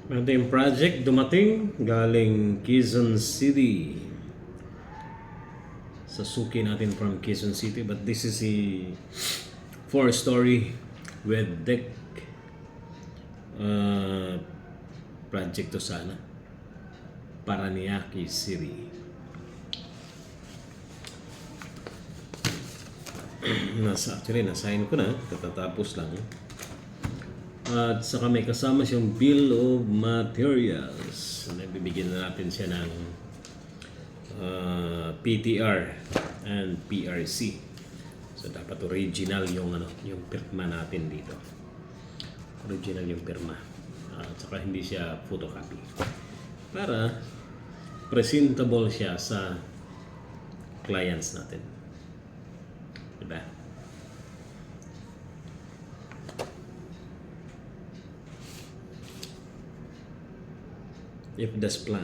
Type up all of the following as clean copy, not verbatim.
Meron tayong project dumating galing Quezon City. Sasuki natin from Quezon City, but this is a 4-story with deck project to sana. Paranaque City. Nasign ko na, katatapos lang. At saka may kasama siyang bill of materials. Nabibigyan na natin siya ng PTR and PRC. So dapat original yung yung pirma natin dito. Original yung pirma. At saka hindi siya photocopy. Para presentable siya sa clients natin. Diba? If das plan,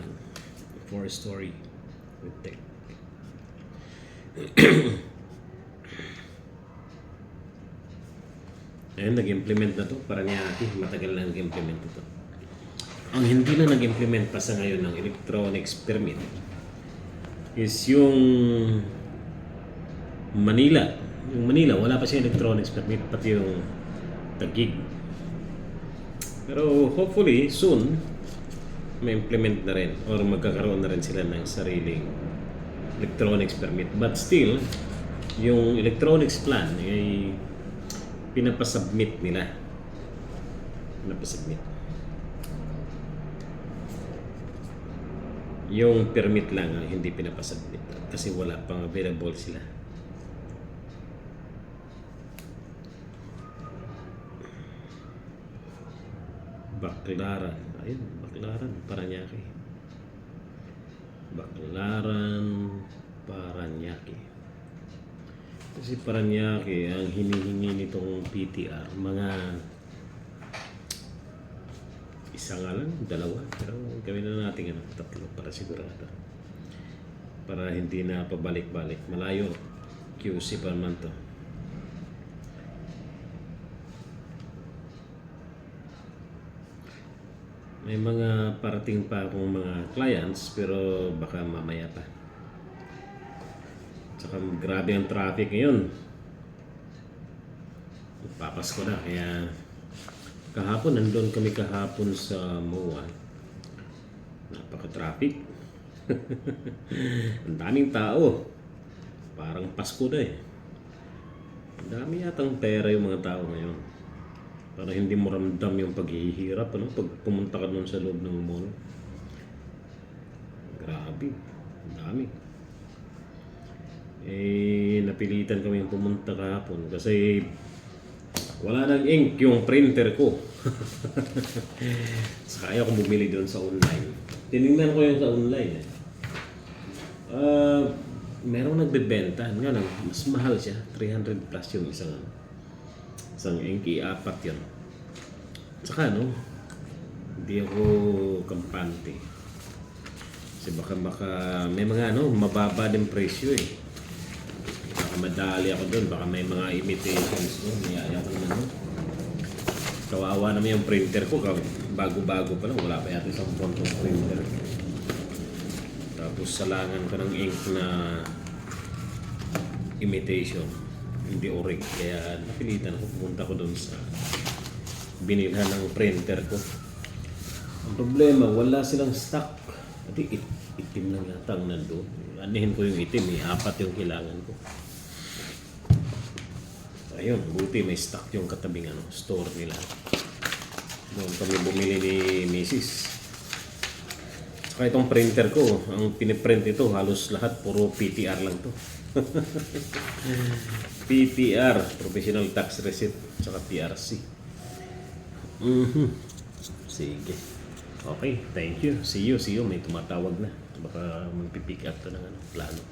4-story with deck. Ayun, nag-implement na to. Paranaque, matagal na nag-implement ito. Ang hindi na nag-implement pa sa ngayon ng electronics permit is yung Manila. Yung Manila, wala pa siya electronics permit, pati yung Taguig. Pero hopefully, soon, may implement na rin or magkakaroon na rin sila ng sariling electronics permit. But still, yung electronics plan ay pinapasubmit nila. Pinapasubmit. Yung permit lang ang hindi pinapasubmit kasi wala pang available sila. Baclaran. Ayun, Baclaran, Paranaque. Baclaran, Paranaque. Kasi Paranaque, ang hinihingi nitong PTR, mga isa nga lang, dalawa. Pero gawin na natin 3 para sigurado. Para hindi na pabalik-balik. Malayo, QC pa naman to. May mga parating pa akong mga clients pero baka mamaya pa. Tsaka grabe ang traffic ngayon. Papasko na kaya kahapon nandun kami kahapon sa MOA. Napaka-traffic. Ang daming tao. Parang Pasko na eh. Ang dami yatang pera yung mga tao ngayon. Para hindi mo ramdam yung paghihirap, pag pumunta ka doon sa loob ng mall. Grabe, ang dami. Napilitan kami yung pumunta kahapon kasi wala nang ink yung printer ko. Saka ayaw kong bumili doon sa online. Tinignan ko yung sa online eh. Merong nagbebenta, nga lang, mas mahal siya, 300 plus yung isang ink, 4 yun. Saka hindi ako kampante. Kasi baka may mga mababa din presyo eh. Baka madali ako doon, baka may mga imitations doon. Ayaw ko naman kawawa naman yung printer ko, bago-bago pa lang, wala pa yata isang pontong printer. Tapos salangan ko ng ink na imitation, hindi orig. Kaya napilitan ako, pumunta ko doon sa binilhan ng printer ko. Ang problema, wala silang stock. Pati itim lang yata ang nandun. Anihin ko yung itim, 4 yung kailangan ko. Ayun, buti may stock yung katabing store nila. Doon kami bumili ni Mrs. Saka itong printer ko, ang piniprint ito, halos lahat puro PTR lang to. PTR, Professional Tax Receipt, saka PRC. Sige. Okay, thank you. See you. May tumatawag na. Baka magpipick up to ng plano.